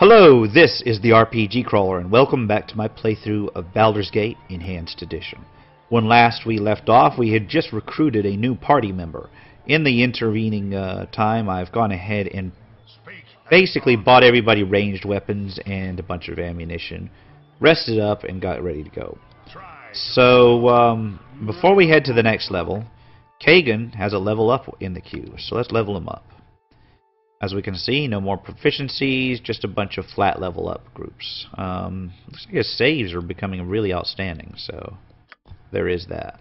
Hello, this is the RPG Crawler, and welcome back to my playthrough of Baldur's Gate Enhanced Edition. When last we left off, we had just recruited a new party member. In the intervening time, I've gone ahead and basically bought everybody ranged weapons and a bunch of ammunition, rested up, and got ready to go. So, before we head to the next level, Kagan has a level up in the queue, so let's level him up. As we can see, no more proficiencies, just a bunch of flat level up groups. Looks like his saves are becoming really outstanding, so there is that.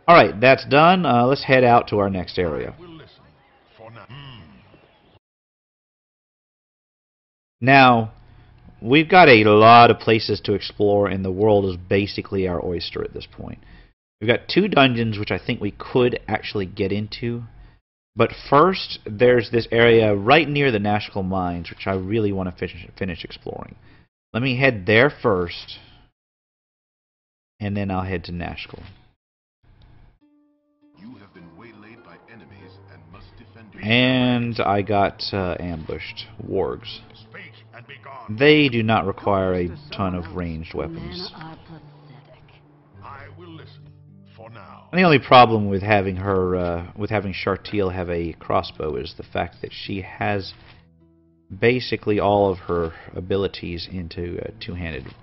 Alright, that's done. Let's head out to our next area. Now, we've got a lot of places to explore, and the world is basically our oyster at this point. We've got 2 dungeons which I think we could actually get into. But first, there's this area right near the Nashkel mines, which I really want to finish exploring. Let me head there first, and then I'll head to Nashkel. You have been waylaid by enemies and must defend yourself. And I got ambushed. Wargs. They do not require a ton of ranged weapons. I will listen. For now. And the only problem with having her, with having Chartiel have a crossbow is the fact that she has basically all of her abilities into a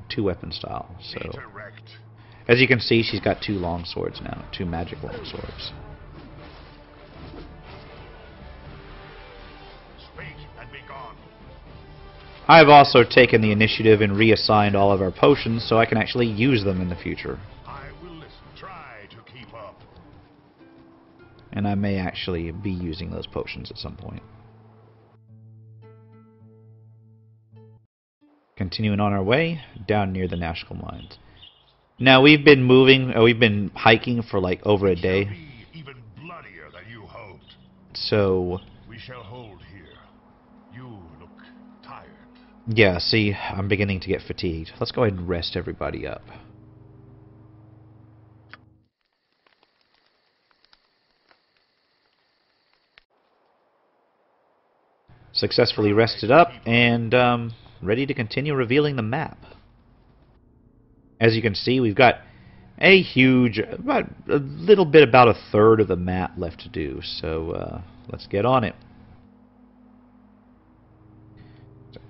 two-weapon style. So, as you can see, she's got 2 long swords now, 2 magic long swords. Speak and be gone. I've also taken the initiative and reassigned all of our potions so I can actually use them in the future. And I may actually be using those potions at some point. Continuing on our way, down near the Nashkel mines. Now we've been hiking for like over a day. Even bloodier than you hoped. So we shall hold here. You look tired. Yeah, see, I'm beginning to get fatigued. Let's go ahead and rest everybody up. Successfully rested up and ready to continue revealing the map. As you can see, we've got a huge, about a third of the map left to do. So let's get on it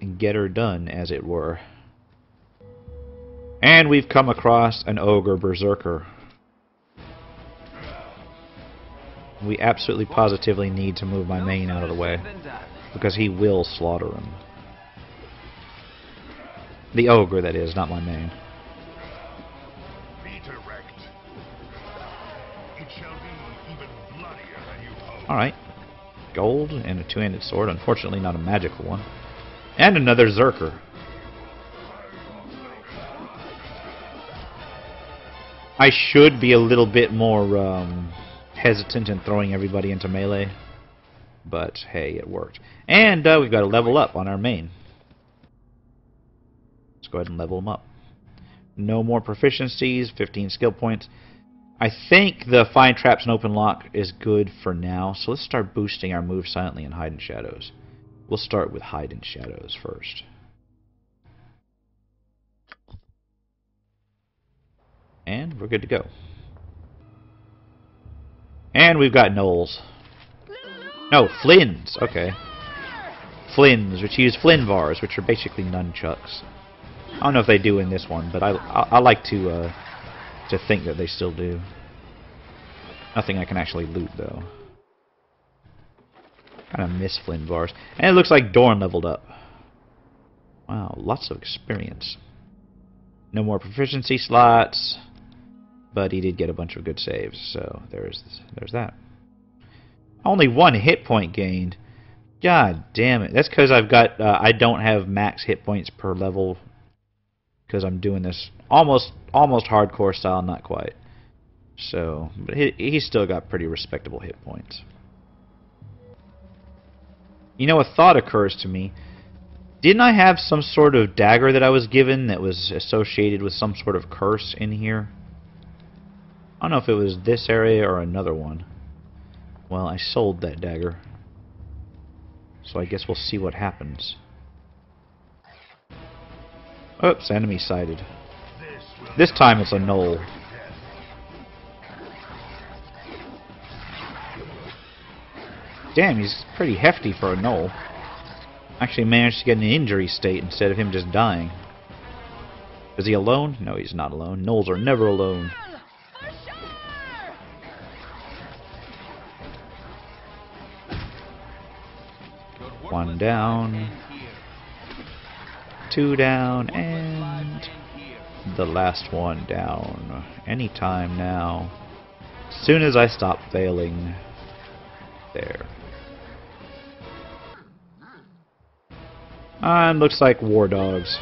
and get her done, as it were. And we've come across an ogre berserker. We absolutely positively need to move my main out of the way, because he will slaughter him. The ogre, that is, not my main. Be direct. It shall be even bloodier than you hope. Alright. Gold and a 2-handed sword. Unfortunately, not a magical one. And another Zerker. I should be a little bit more hesitant in throwing everybody into melee. But, hey, it worked. And we've got a level up on our main. Let's go ahead and level them up. No more proficiencies, 15 skill points. I think the Find Traps and Open Lock is good for now. So let's start boosting our Move Silently and Hide in Shadows. We'll start with Hide in Shadows first. And we're good to go. And we've got Knolls. No, Flins. Okay. Flins, which use Flin bars, which are basically nunchucks. I don't know if they do in this one, but I like to think that they still do. Nothing I can actually loot, though. Kind of miss Flin bars. And it looks like Dorn leveled up. Wow, lots of experience. No more proficiency slots, but he did get a bunch of good saves, so there's that. Only 1 hit point gained. God damn it. That's because I've got I don't have max hit points per level, because I'm doing this almost hardcore style, not quite. So, but he's still got pretty respectable hit points. You know, a thought occurs to me. Didn't I have some sort of dagger that I was given that was associated with some sort of curse in here? I don't know if it was this area or another one. Well, I sold that dagger. So I guess we'll see what happens. Oops, enemy sighted. This time it's a knoll. Damn, he's pretty hefty for a knoll. Actually managed to get an injury state instead of him just dying. Is he alone? No, he's not alone. Gnolls are never alone. One down. Two down, and the last one down. Anytime now. As soon as I stop failing. There. And looks like war dogs.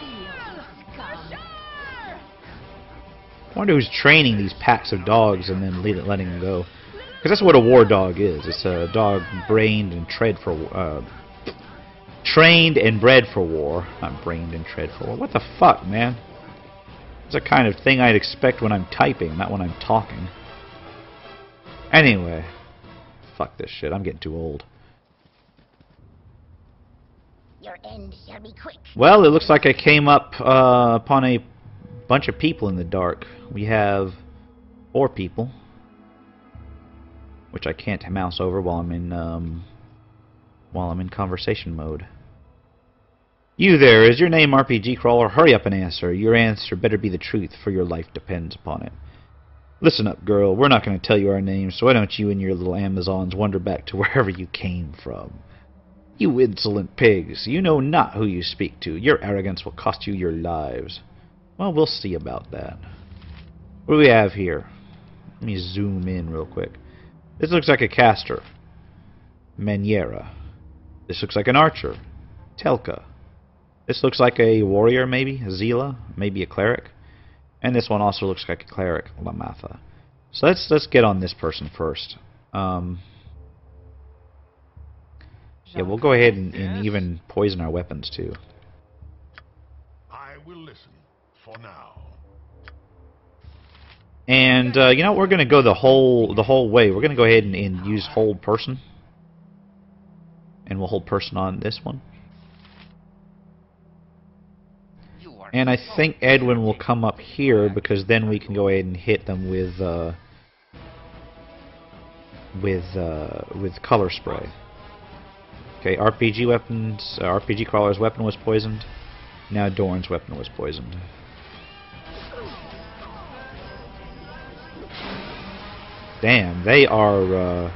I wonder who's training these packs of dogs and then letting them go. Because that's what a war dog is. It's a dog trained and bred for war. Not brained and bred for war. What the fuck, man? It's the kind of thing I'd expect when I'm typing, not when I'm talking. Anyway. Fuck this shit. I'm getting too old. Your end shall be quick. Well, it looks like I came up upon a bunch of people in the dark. We have 4 people, which I can't mouse over while I'm in conversation mode. You there, is your name RPG Crawler? Hurry up and answer. Your answer better be the truth, for your life depends upon it. Listen up, girl. We're not going to tell you our names, so why don't you and your little Amazons wander back to wherever you came from? You insolent pigs, you know not who you speak to. Your arrogance will cost you your lives. Well, we'll see about that. What do we have here? Let me zoom in real quick. This looks like a caster. Menera. This looks like an archer. Telka. This looks like a warrior, maybe. A Zila. Maybe a cleric. And this one also looks like a cleric. Lamatha. So let's get on this person first. Yeah, we'll go ahead and even poison our weapons too. I will listen for now. And you know, we're going to go the whole way. We're going to go ahead and use hold person, and we'll hold person on this one. And I think Edwin will come up here because then we can go ahead and hit them with color spray. Okay, RPG weapons. RPG Crawler's weapon was poisoned. Now Dorn's weapon was poisoned. Damn, they are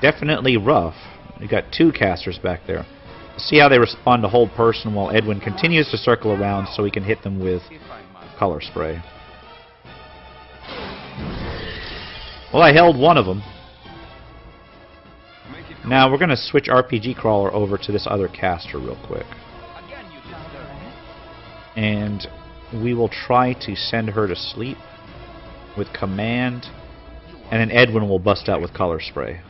definitely rough. We got 2 casters back there. See how they respond to hold person while Edwin continues to circle around so we can hit them with color spray. Well, I held one of them. Now we're going to switch RPG Crawler over to this other caster real quick. And we will try to send her to sleep with command, and then Edwin will bust out with color spray.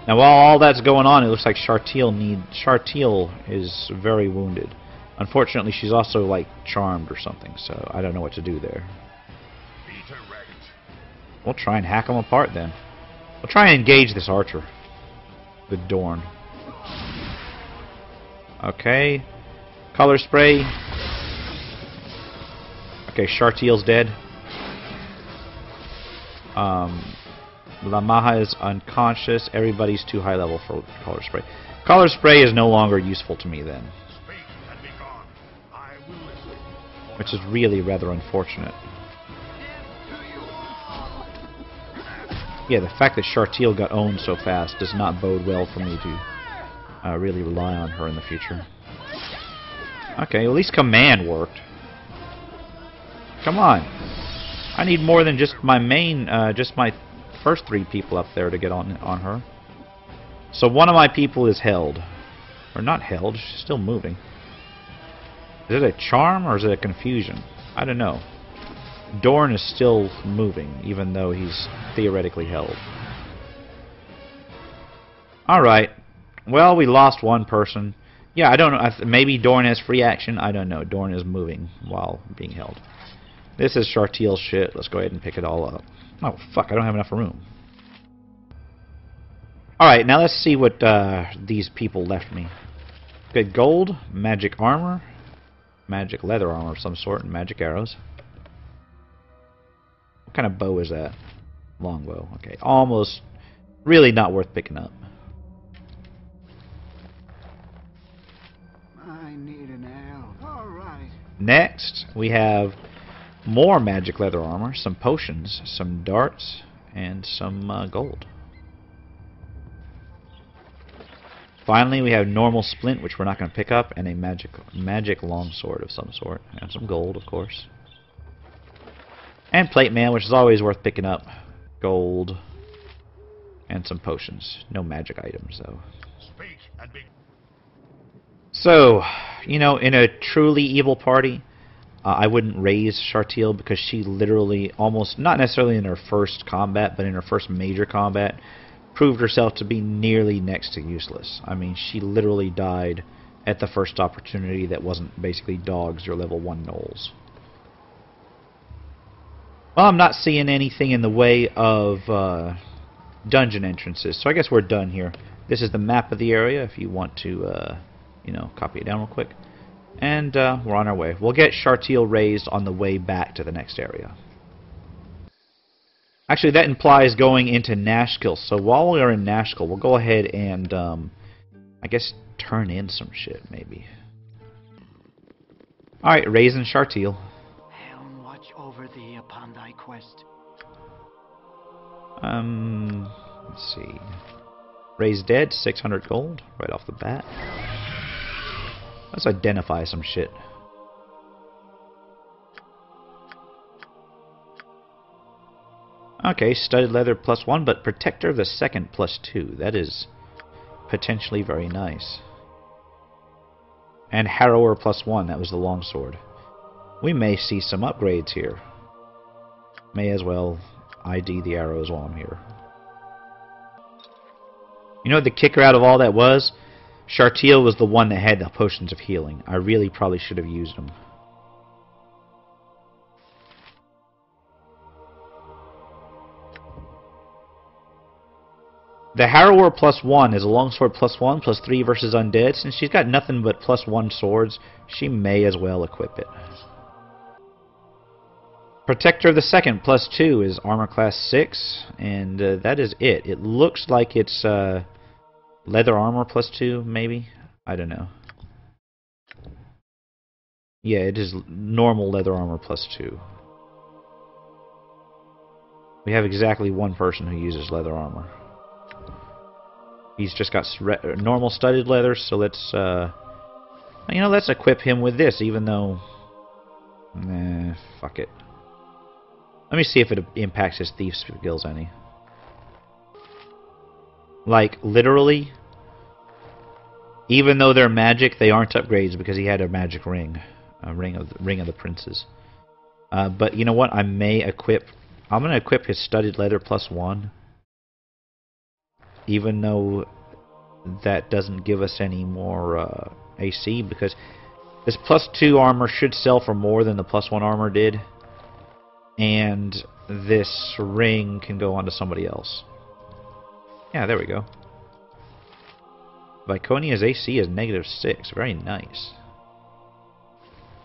Now while all that's going on, it looks like Shartil is very wounded. Unfortunately, she's also like charmed or something, so I don't know what to do there. We'll try and hack them apart then. We'll try and engage this archer with Dorn. Okay. Color spray. Okay, Shartil's dead. Lamaha is unconscious. Everybody's too high level for color spray. Color spray is no longer useful to me then, which is really rather unfortunate. Yeah, the fact that Shartil got owned so fast does not bode well for me to really rely on her in the future. Okay, at least command worked. Come on. I need more than just my main, just my first 3 people up there to get on her. So one of my people is held. Or not held, she's still moving. Is it a charm or is it a confusion? I don't know. Dorn is still moving, even though he's theoretically held. Alright. Well, we lost one person. Yeah, I don't know. Maybe Dorn has free action. I don't know. Dorn is moving while being held. This is Shartil's shit. Let's go ahead and pick it all up. Oh, fuck. I don't have enough room. Alright, now let's see what these people left me. Good gold, magic armor, magic leather armor of some sort, and magic arrows. What kind of bow is that? Longbow. Okay, almost really not worth picking up. I need an ale. All right. Next, we have more magic leather armor, some potions, some darts, and some gold. Finally, we have normal splint, which we're not going to pick up, and a magic longsword of some sort, and some gold, of course. And plate man, which is always worth picking up. Gold, and some potions. No magic items, though. Speak and be. So, you know, in a truly evil party, I wouldn't raise Chartiel because she literally almost, not necessarily in her first combat, but in her first major combat, proved herself to be nearly next to useless. I mean, she literally died at the first opportunity that wasn't basically dogs or level 1 gnolls. Well, I'm not seeing anything in the way of dungeon entrances, so I guess we're done here. This is the map of the area if you want to, you know, copy it down real quick. And we're on our way. We'll get Chartiel raised on the way back to the next area. Actually, that implies going into Nashkel. So while we're in Nashkel, we'll go ahead and, I guess, turn in some shit, maybe. Alright, raising Chartiel. Helm watch over thee upon thy quest. Let's see. Raise dead, 600 gold, right off the bat. Let's identify some shit. Okay, studded leather +1, but protector of the second +2. That is potentially very nice. And harrower +1, that was the longsword. We may see some upgrades here. May as well ID the arrows while I'm here. You know what the kicker out of all that was? Chartiel was the one that had the potions of healing. I really probably should have used them. The Harrower +1 is a longsword +1, +3 versus undead. Since she's got nothing but +1 swords, she may as well equip it. Protector of the second +2 is armor class 6, and that is it. It looks like it's leather armor +2, maybe? I don't know. Yeah, it is normal leather armor +2. We have exactly one person who uses leather armor. He's just got normal studded leather, so let's, you know, let's equip him with this, even though, fuck it. Let me see if it impacts his thief skills any. Like, literally, even though they're magic, they aren't upgrades because he had a magic ring, a ring of the princes. But you know what? I'm going to equip his studded leather +1. Even though that doesn't give us any more AC, because this +2 armor should sell for more than the +1 armor did, and this ring can go on to somebody else. Yeah, there we go. Viconia's AC is -6. Very nice.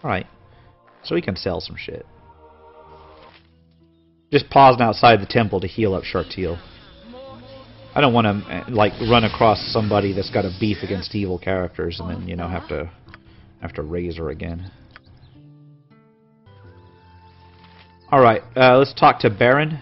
Alright, so we can sell some shit. Just pausing outside the temple to heal up Chartiel. I don't want to like run across somebody that's got a beef against evil characters and then, you know, have to raise her again. All right, let's talk to Baron.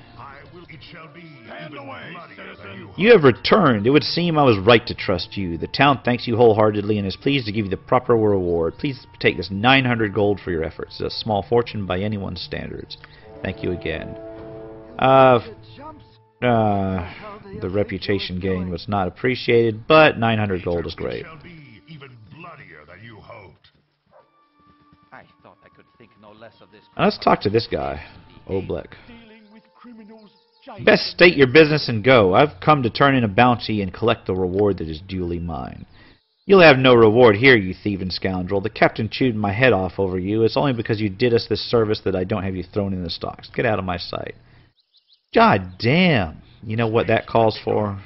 You have returned. It would seem I was right to trust you. The town thanks you wholeheartedly and is pleased to give you the proper reward. Please take this 900 gold for your efforts. It's a small fortune by anyone's standards. Thank you again. The reputation gain was not appreciated, but 900 gold is great. Let's talk to this guy, Oblek. Best state your business and go. I've come to turn in a bounty and collect the reward that is duly mine. You'll have no reward here, you thieving scoundrel. The captain chewed my head off over you. It's only because you did us this service that I don't have you thrown in the stocks. Get out of my sight. God damn. You know what that calls for?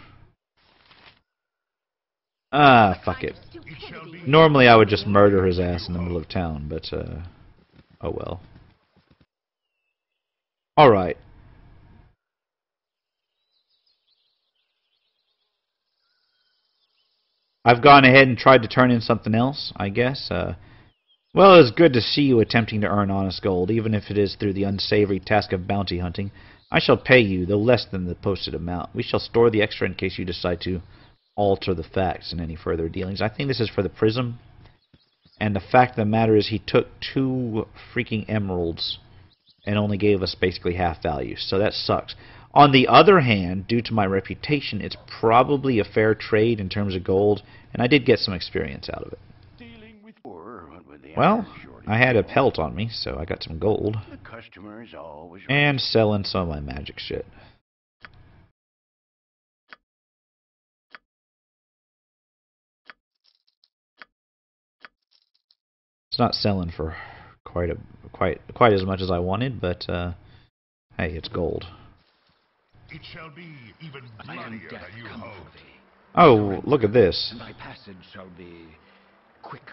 Ah, fuck it. It shall be Normally I would just murder his ass in the middle of town, but, oh well. Alright. I've gone ahead and tried to turn in something else, I guess. Well, it's good to see you attempting to earn honest gold, even if it is through the unsavory task of bounty hunting. I shall pay you, though less than the posted amount. We shall store the extra in case you decide to alter the facts in any further dealings. I think this is for the prism. And the fact of the matter is he took 2 freaking emeralds and only gave us basically half value. So that sucks. On the other hand, due to my reputation, it's probably a fair trade in terms of gold, and I did get some experience out of it. Well, I had a pelt on me, so I got some gold. And selling some of my magic shit. It's not selling for quite as much as I wanted, but hey, it's gold. It shall be even bloodier than you hoped. Oh, look at this. And thy passage shall be quicker.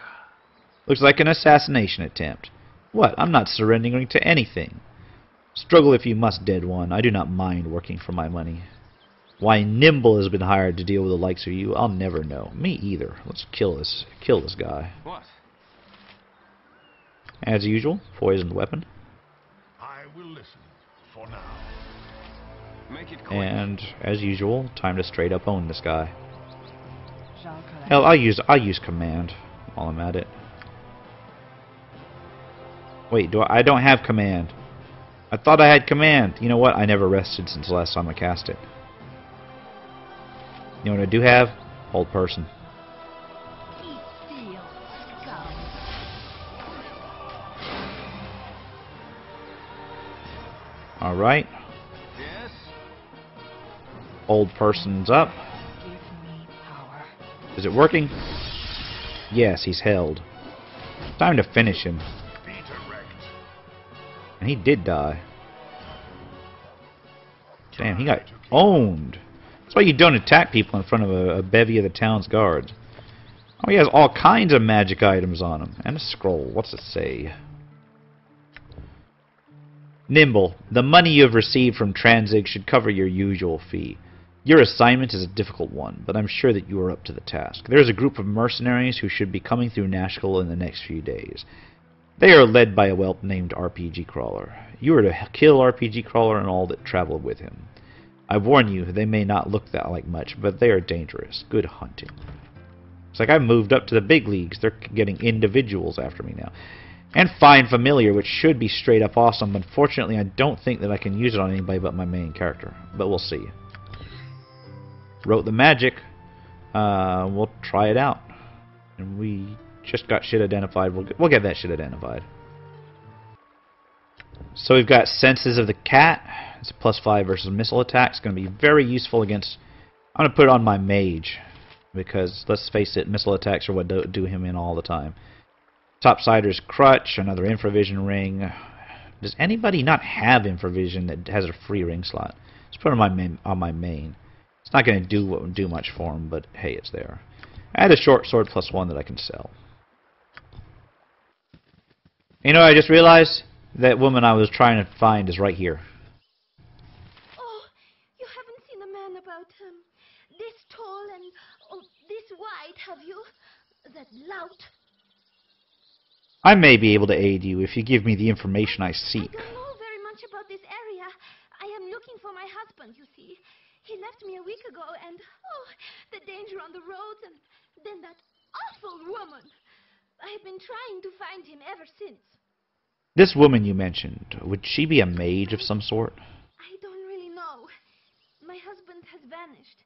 Looks like an assassination attempt. What? I'm not surrendering to anything. Struggle if you must, dead one. I do not mind working for my money. Why Nimble has been hired to deal with the likes of you, I'll never know. Me either. Let's kill this guy. What? As usual, poisoned weapon. I will listen for now. Make it quick. And as usual, time to straight up own this guy. Hell, I'll use command while I'm at it. Wait, I don't have command. I thought I had command. You know what? I never rested since the last time I cast it. You know what I do have? Hold person. Keep still, scum. Alright. Yes? Old person's up. Give me power. Is it working? Yes, he's held. Time to finish him. Be direct. And he did die. Damn, he got owned. That's why you don't attack people in front of a bevy of the town's guards. Oh, he has all kinds of magic items on him. And a scroll. What's it say? Nimble, the money you have received from Tranzig should cover your usual fee. Your assignment is a difficult one, but I'm sure that you are up to the task. There is a group of mercenaries who should be coming through Nashkel in the next few days. They are led by a whelp named RPG Crawler. You are to kill RPG Crawler and all that travel with him. I warn you, they may not look that like much, but they are dangerous. Good hunting. It's like I've moved up to the big leagues. They're getting individuals after me now. And Find Familiar, which should be straight up awesome. Unfortunately, I don't think that I can use it on anybody but my main character. But we'll see. Wrote the magic. We'll try it out. And we just got shit identified. We'll get that shit identified. So we've got Senses of the Cat. It's a +5 versus missile attack. It's going to be very useful against... I'm going to put it on my mage. Because, let's face it, missile attacks are what do him in all the time. Topsider's Crutch, another Infravision ring. Does anybody not have Infravision that has a free ring slot? Let's put it on my main. It's not going to do much for him, but hey, it's there. I had a short sword +1 that I can sell. You know what I just realized? That woman I was trying to find is right here. Oh, you haven't seen a man about this tall and this wide, have you? That lout. I may be able to aid you if you give me the information I seek. I don't know very much about this area. I am looking for my husband, you see. He left me a week ago and, oh, the danger on the roads and then that awful woman. I have been trying to find him ever since. This woman you mentioned, would she be a mage of some sort? I don't really know. My husband has vanished.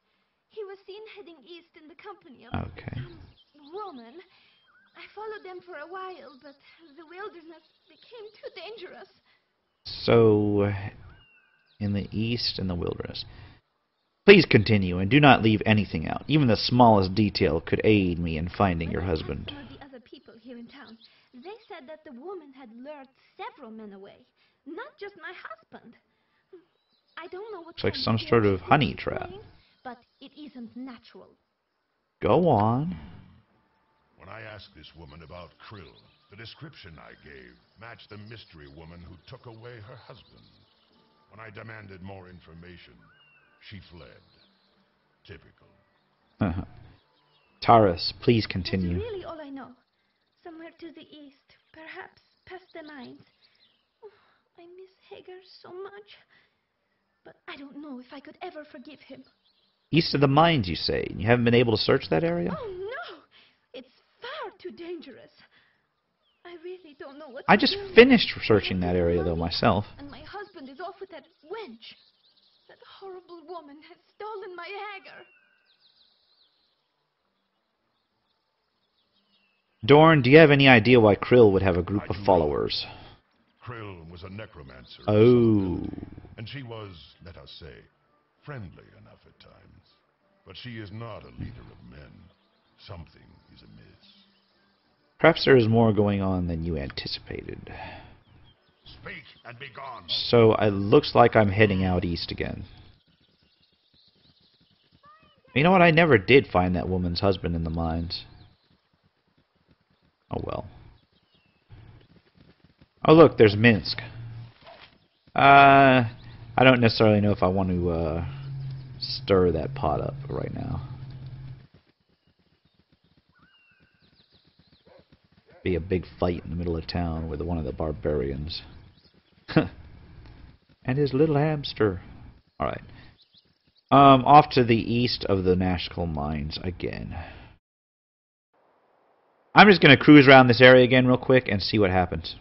He was seen heading east in the company of some woman. I followed them for a while, but the wilderness became too dangerous. So, in the east and the wilderness. Please continue, and do not leave anything out. Even the smallest detail could aid me in finding your husband. When I asked some of the other people here in town, they said that the woman had lured several men away, not just my husband. I don't know what It's like kind some of sort game of honey she's trap. playing, but it isn't natural. Go on. When I asked this woman about Krill, the description I gave matched the mystery woman who took away her husband. When I demanded more information, she fled. Typical. Taurus, please That's continue. really all I know. Somewhere to the east, perhaps past the mines. Oh, I miss Hagar so much. But I don't know if I could ever forgive him. East of the mines, you say? You haven't been able to search that area? Oh no! It's far too dangerous. I really don't know what I to just do. finished searching that area, though, myself. And my husband is off with that wench. That horrible woman has stolen my Hagar. Dorn, do you have any idea why Krill would have a group of followers? Krill was a necromancer. of Oh. some ability, and she was, let us say, friendly enough at times. But she is not a leader of men. Something is amiss. Perhaps there is more going on than you anticipated. Speak and be gone. So it looks like I'm heading out east again. You know what? I never did find that woman's husband in the mines. Oh well. Oh look, there's Minsk. I don't necessarily know if I want to stir that pot up right now. Be a big fight in the middle of town with one of the barbarians. And his little hamster. Alright. Off to the east of the Nashkel mines again. I'm just going to cruise around this area again real quick and see what happens.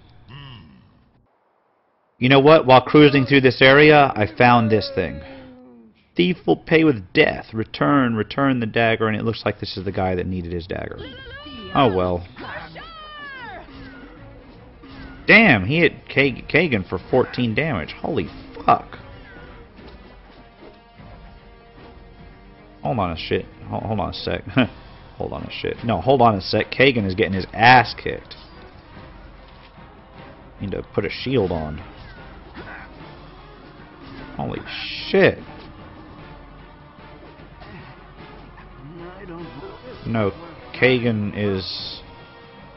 You know what? While cruising through this area, I found this thing. Thief will pay with death. Return the dagger, and it looks like this is the guy that needed his dagger. Oh well. Damn, he hit Kagan for 14 damage. Holy fuck. Hold on a shit. Hold on a sec. Hold on a shit. No, hold on a sec. Kagan is getting his ass kicked. Need to put a shield on. Holy shit. No, Kagan is...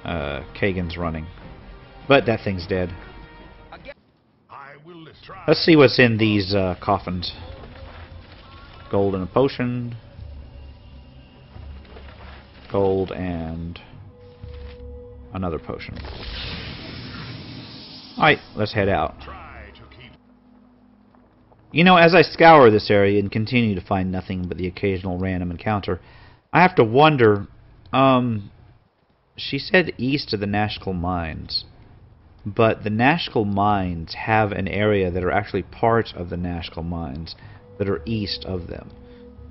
Kagan's running. But that thing's dead. I will listen. Let's see what's in these coffins. Gold and a potion. Gold and another potion. Alright, let's head out. You know, as I scour this area and continue to find nothing but the occasional random encounter, I have to wonder, she said east of the Nashkel mines, but the Nashkel mines have an area that are actually part of the Nashkel mines that are east of them.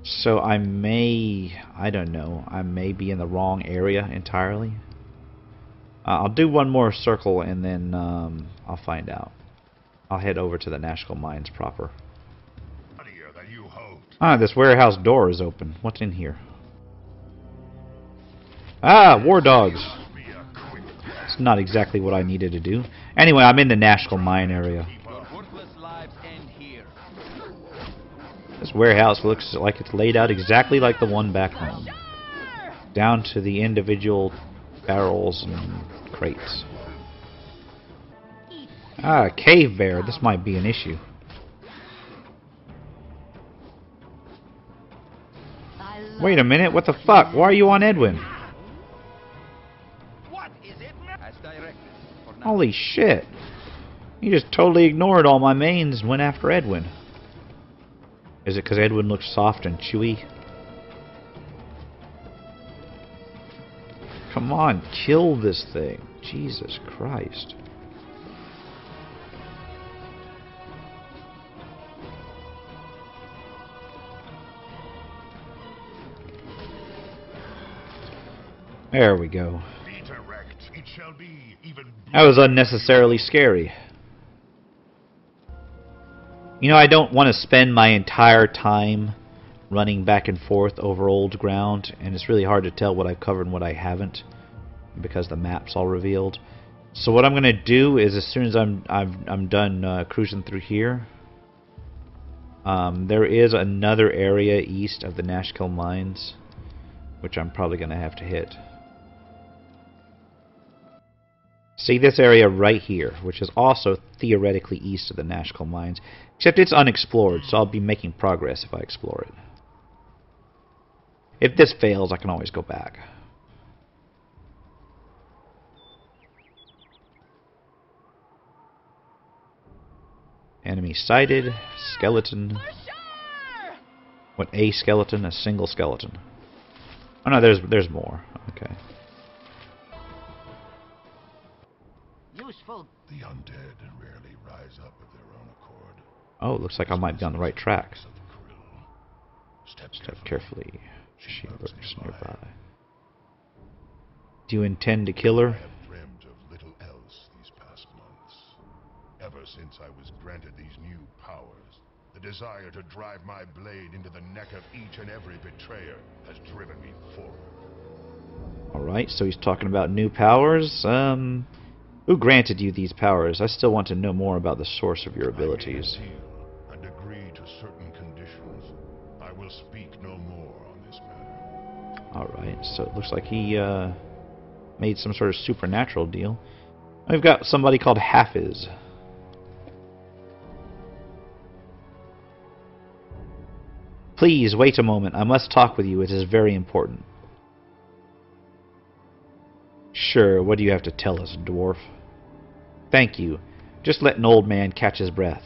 So I don't know, I may be in the wrong area entirely. I'll do one more circle and then I'll find out. I'll head over to the Nashkel mines proper. Than you hoped. Ah, this warehouse door is open. What's in here? Ah, war dogs. It's not exactly what I needed to do. Anyway, I'm in the Nashkel mine area. This warehouse looks like it's laid out exactly like the one back home. Down to the individual barrels and crates. Ah, cave bear. This might be an issue. Wait a minute, what the fuck? Why are you on Edwin? Holy shit. You just totally ignored all my mains and went after Edwin. Is it because Edwin looks soft and chewy? Come on, kill this thing. Jesus Christ. There we go. Be direct. It shall be even. That was unnecessarily scary. You know, I don't want to spend my entire time running back and forth over old ground, and it's really hard to tell what I've covered and what I haven't because the map's all revealed. So what I'm going to do is, as soon as I'm done cruising through here, there is another area east of the Nashkel mines, which I'm probably going to have to hit. See this area right here, which is also theoretically east of the Nashkel mines, except it's unexplored, so I'll be making progress if I explore it. If this fails, I can always go back. Enemy sighted. Skeleton. What, a skeleton? A single skeleton. Oh no, there's more. Okay. Useful. The undead rarely rise up of their own accord. Oh, it looks like I might be on the right track. Of Krill. Step carefully. She lurks nearby. Do you intend to kill I her? have dreamt of little else these past months. Ever since I was granted these new powers, the desire to drive my blade into the neck of each and every betrayer has driven me forward. Alright, so he's talking about new powers. Who granted you these powers? I still want to know more about the source of your abilities. I made a deal and agree to certain conditions. I will speak no more on this matter. Alright, so it looks like he made some sort of supernatural deal. We've got somebody called Hafiz. Please, wait a moment. I must talk with you. It is very important. Sure, what do you have to tell us, dwarf? Thank you. Just let an old man catch his breath.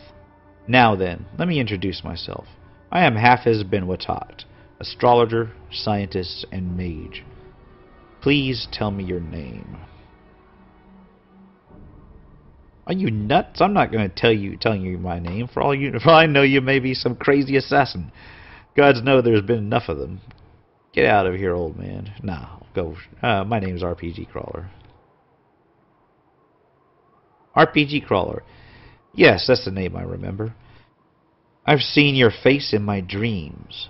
Now then, let me introduce myself. I am Hafiz bin Watat, astrologer, scientist, and mage. Please tell me your name. Are you nuts? I'm not going to telling you my name. For all I know, you may be some crazy assassin. Gods know there's been enough of them. Get out of here, old man. Nah, go. My name's RPG Crawler. RPG Crawler. Yes, that's the name I remember. I've seen your face in my dreams.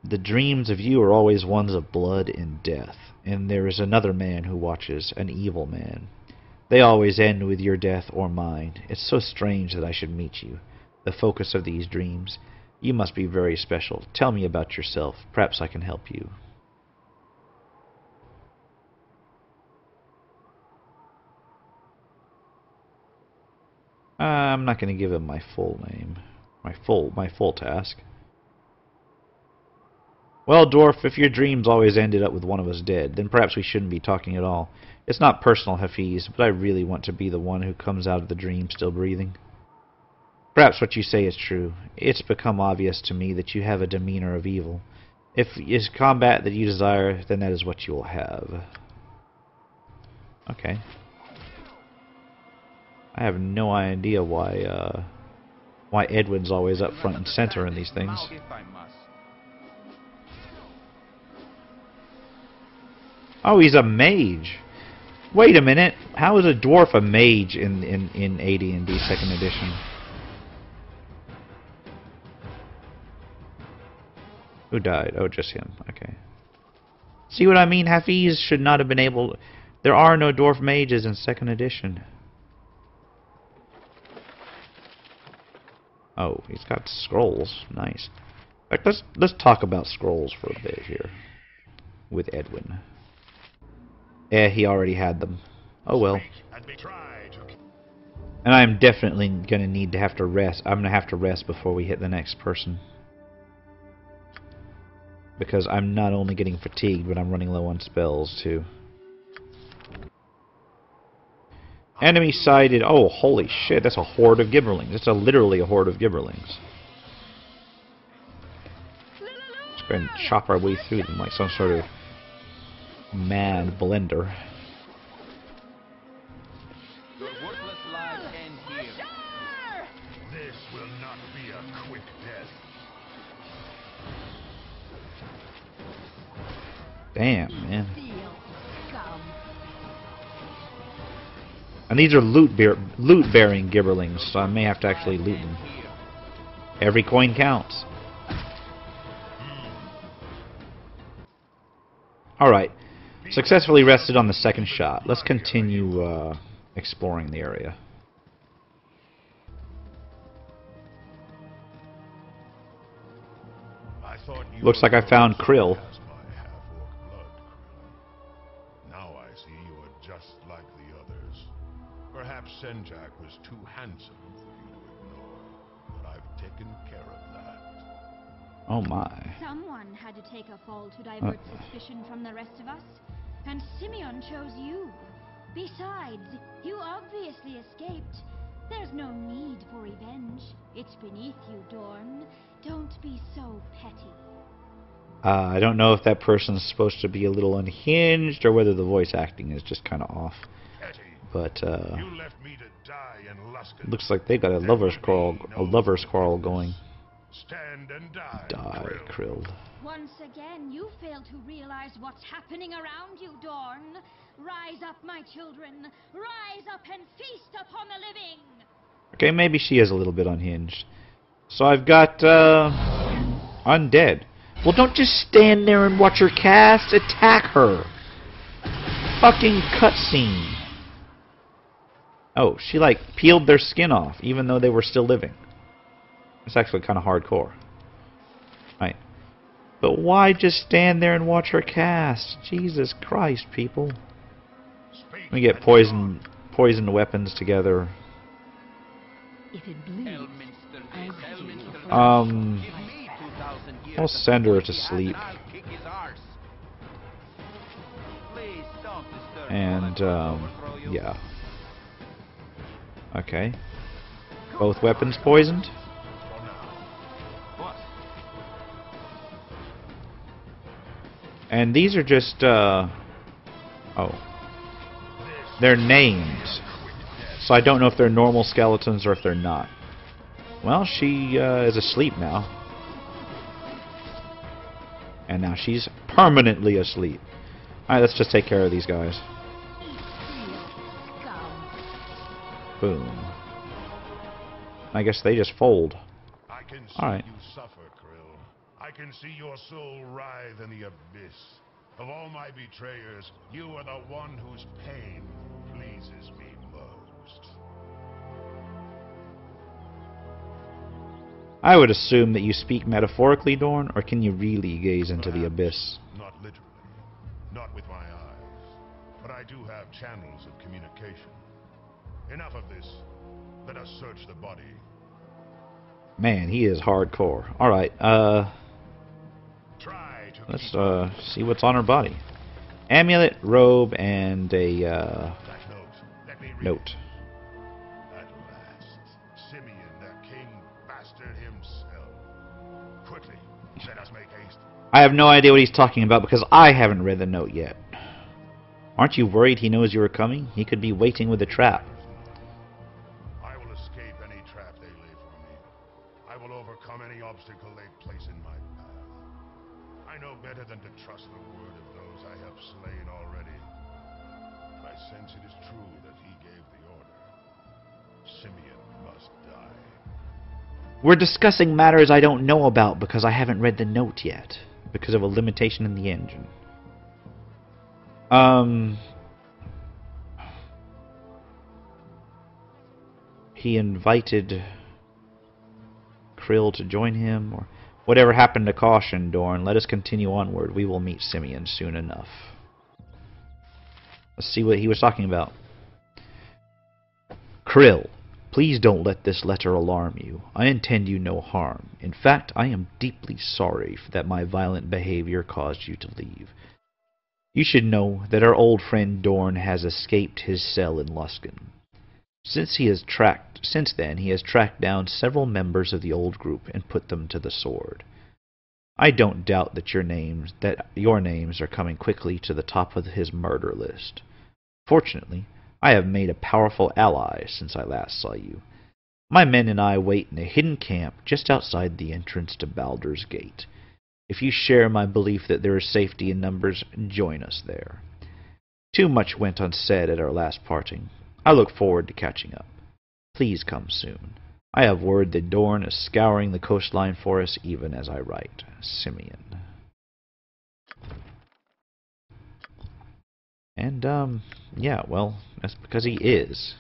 The dreams of you are always ones of blood and death. And there is another man who watches, an evil man. They always end with your death or mine. It's so strange that I should meet you, the focus of these dreams. You must be very special. Tell me about yourself. Perhaps I can help you. I'm not going to give him my full name. My full task. Well, dwarf, if your dreams always ended up with one of us dead, then perhaps we shouldn't be talking at all. It's not personal, Hafiz, but I really want to be the one who comes out of the dream still breathing. Perhaps what you say is true. It's become obvious to me that you have a demeanor of evil. If it's combat that you desire, then that is what you will have. Okay. I have no idea why Edwin's always up front and center in these things. Oh, he's a mage. Wait a minute. How is a dwarf a mage in AD&D 2nd edition? Who died? Oh, just him. Okay. See what I mean? Hafiz should not have been able... There are no dwarf mages in 2nd edition. Oh, he's got scrolls. Nice. In fact, let's talk about scrolls for a bit here. With Edwin. He already had them. Oh well. And I'm definitely gonna need to have to rest. I'm gonna have to rest before we hit the next person. Because I'm not only getting fatigued, but I'm running low on spells too. Enemy sighted. Oh, holy shit! That's a horde of gibberlings. It's literally a horde of gibberlings. Let's go ahead and chop our way through them like some sort of mad blender. Your worthless lives end here. This will not be a quick death. Damn, man. Steal, scum. And these are loot-bearing gibberlings, so I may have to actually loot them. Every coin counts. Alright. Successfully rested on the second shot. Let's continue exploring the area. Looks like I found Krill. see you are just like the others. Perhaps Senjak was too handsome for you to ignore, but I've taken care of that. Oh my. Someone had to take a fall to divert suspicion from the rest of us, and Simeon chose you. Besides, you obviously escaped. There's no need for revenge. It's beneath you, Dorn. Don't be so petty. I don't know if that person's supposed to be a little unhinged or whether the voice acting is just kind of off. Petty, But you left me to die in Luskan. looks like they got a lovers quarrel going. Stand and die. Die, Krill. Once again, you fail to realize what's happening around you, Dorn. Rise up, my children. Rise up and feast upon the living. Okay, maybe she is a little bit unhinged. So I've got undead. Well, don't just stand there and watch her cast. Attack her. Fucking cutscene. Oh, she like peeled their skin off even though they were still living. It's actually kind of hardcore. Right. But why just stand there and watch her cast? Jesus Christ, people. We get poisoned weapons together. If it bleeds, I'll send her to sleep. And, yeah. Okay. Both weapons poisoned? And these are just, oh. They're named. So I don't know if they're normal skeletons or if they're not. Well, she is asleep now. And now she's permanently asleep. Alright, let's just take care of these guys. Boom. I guess they just fold. I can see Alright. you suffer, Krill. I can see your soul writhe in the abyss. Of all my betrayers, you are the one whose pain pleases me most. I would assume that you speak metaphorically, Dorn, or can you really gaze into the abyss? Not literally. Not with my eyes. But I do have channels of communication. Enough of this. Let us search the body. Man, he is hardcore. Alright, Try to let's keep see what's on her body. Amulet, robe, and a that note. Let me read note. it. At last, Simeon, the king bastard himself. Quickly, let us make haste. I have no idea what he's talking about because I haven't read the note yet. Aren't you worried he knows you are coming? He could be waiting with a trap. I will escape any trap they lay for me. I will overcome any obstacle they place in my path. I know better than to trust the word of those I have slain already. But I sense it is true that he gave the order. Simeon must die. We're discussing matters I don't know about because I haven't read the note yet. Because of a limitation in the engine. He invited Krill to join him, or whatever happened to caution, Dorn. Let us continue onward. We will meet Simeon soon enough. Let's see what he was talking about. Krill, please don't let this letter alarm you. I intend you no harm. In fact, I am deeply sorry that my violent behavior caused you to leave. You should know that our old friend Dorn has escaped his cell in Luskan. Since then, he has tracked down several members of the old group and put them to the sword. I don't doubt that your names are coming quickly to the top of his murder list. Fortunately, I have made a powerful ally since I last saw you. My men and I wait in a hidden camp just outside the entrance to Baldur's Gate. If you share my belief that there is safety in numbers, join us there. Too much went unsaid at our last parting. I look forward to catching up. Please come soon. I have word that Dorn is scouring the coastline for us even as I write. Simeon. And, yeah, well, that's because he is.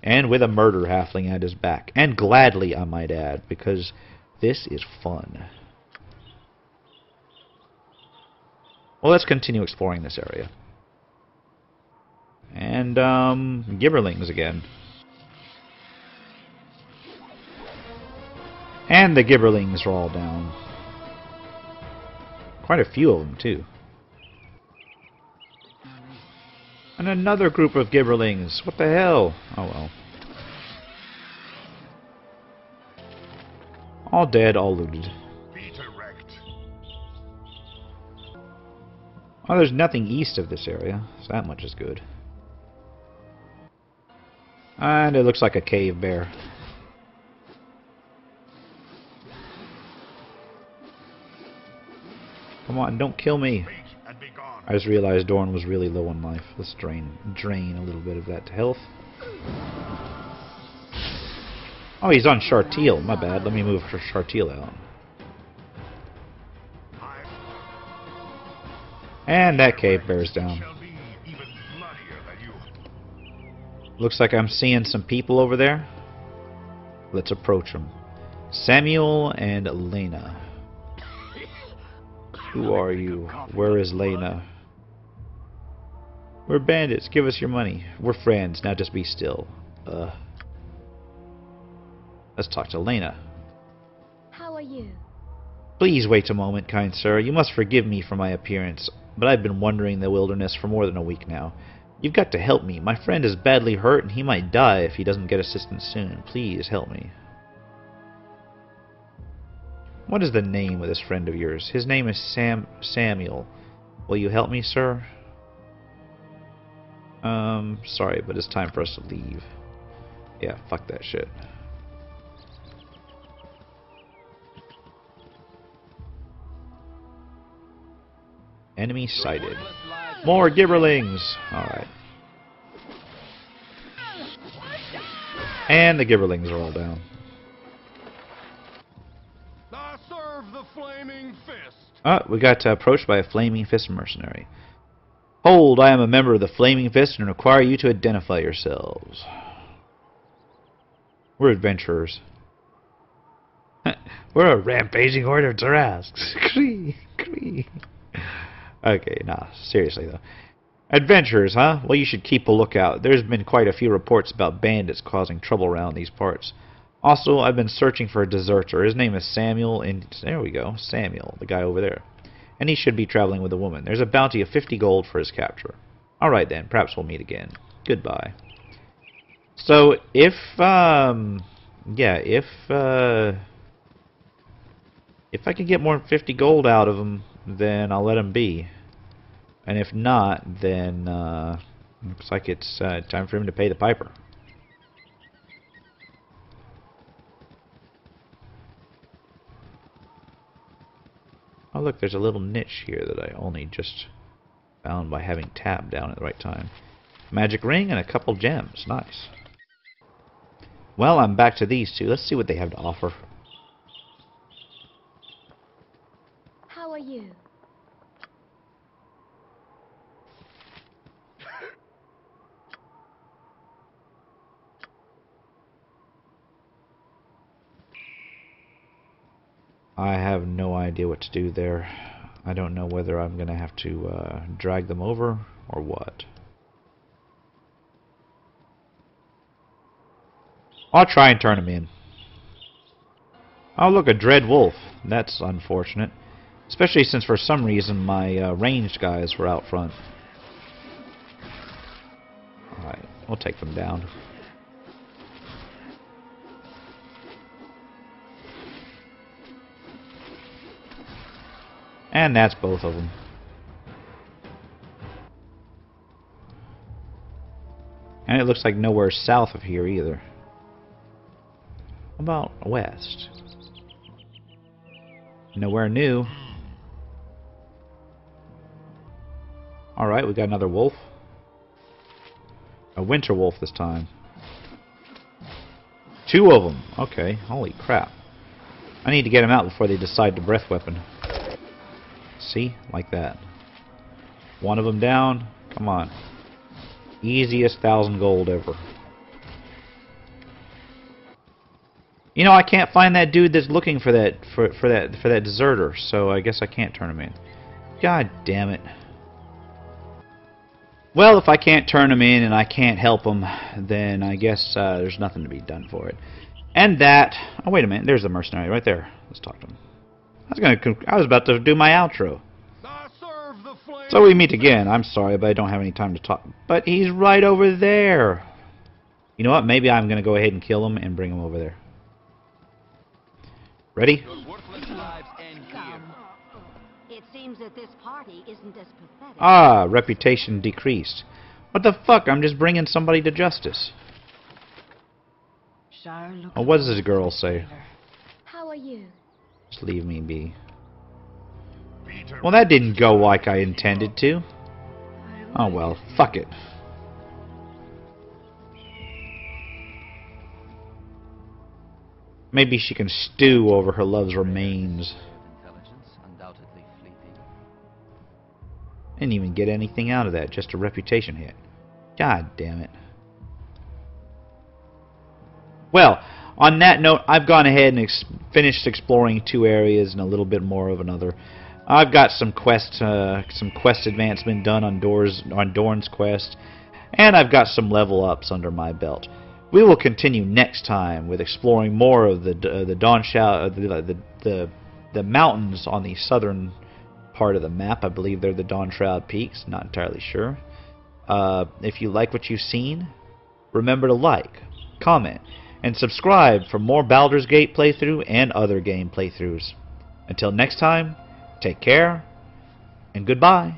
And with a murder halfling at his back. And gladly, I might add, because this is fun. Well, let's continue exploring this area. And, gibberlings again. And the gibberlings are all down. Quite a few of them, too. And another group of gibberlings. What the hell? Oh well. All dead, all looted. Oh, there's nothing east of this area, so that much is good. And it looks like a cave bear. Come on, don't kill me. I just realized Dorn was really low on life. Let's drain a little bit of that to health. Oh, he's on Chartiel. My bad. Let me move Chartiel out. And that cave bears down. Looks like I'm seeing some people over there. Let's approach them. Samuel and Lena. Who are you? Where is Lena? We're bandits. Give us your money. We're friends. Now just be still. Let's talk to Lena. How are you? Please wait a moment, kind sir. You must forgive me for my appearance, but I've been wandering the wilderness for more than a week now. You've got to help me. My friend is badly hurt, and he might die if he doesn't get assistance soon. Please help me. What is the name of this friend of yours? His name is Samuel. Will you help me, sir? Sorry, but it's time for us to leave. Yeah, fuck that shit. Enemy sighted. More gibberlings! Alright. And the gibberlings are all down. I serve the flaming fist. Oh, we got approached by a flaming fist mercenary. Hold, I am a member of the Flaming Fist and require you to identify yourselves. We're adventurers. We're a rampaging horde of Tarasks. Cree, cree. Okay, nah, seriously though. Adventurers, huh? Well, you should keep a lookout. There's been quite a few reports about bandits causing trouble around these parts. Also, I've been searching for a deserter. His name is Samuel, and there we go, Samuel, the guy over there. And he should be traveling with a woman. There's a bounty of 50 gold for his capture. Alright then, perhaps we'll meet again. Goodbye. So, if I can get more than 50 gold out of him, then I'll let him be. And if not, then looks like it's time for him to pay the piper. Oh look, there's a little niche here that I only just found by having tab down at the right time. Magic ring and a couple gems. Nice. Well, I'm back to these two. Let's see what they have to offer. How are you? I have no idea what to do there. I don't know whether I'm going to have to drag them over or what. I'll try and turn them in. Oh look, a dread wolf. That's unfortunate. Especially since for some reason my ranged guys were out front. Alright, we'll take them down. And that's both of them. And it looks like nowhere south of here either. How about west? Nowhere new. Alright, we got another wolf. A winter wolf this time. 2 of them. Okay, holy crap. I need to get them out before they decide to breath weapon. See? Like that. 1 of them down. Come on. Easiest 1,000 gold ever. You know, I can't find that dude that's looking for that for that deserter, so I guess I can't turn him in. God damn it. Well, if I can't turn him in and I can't help him, then I guess there's nothing to be done for it. And that... Oh, wait a minute. There's the mercenary right there. Let's talk to him. I was about to do my outro. I serve the flaming So we meet again. I'm sorry, but I don't have any time to talk. But he's right over there. You know what? Maybe I'm going to go ahead and kill him and bring him over there. Ready? Worthless lives end here. It seems that this party isn't as pathetic. Ah, reputation decreased. What the fuck? I'm just bringing somebody to justice. Shire looks Oh, what does this girl say? How are you? Just leave me be. Peter, Well, that didn't go like I intended to. Oh well, fuck it. Maybe she can stew over her love's remains. Intelligence undoubtedly fleeting. Didn't even get anything out of that, just a reputation hit. God damn it. Well, on that note, I've gone ahead and finished exploring 2 areas and a little bit more of another. I've got some quest advancement done on Dorn's quest, and I've got some level ups under my belt. We will continue next time with exploring more of the mountains on the southern part of the map. I believe they're the Dawn Shroud Peaks. Not entirely sure. If you like what you've seen, remember to like, comment, and subscribe for more Baldur's Gate playthrough and other game playthroughs. Until next time, take care, and goodbye.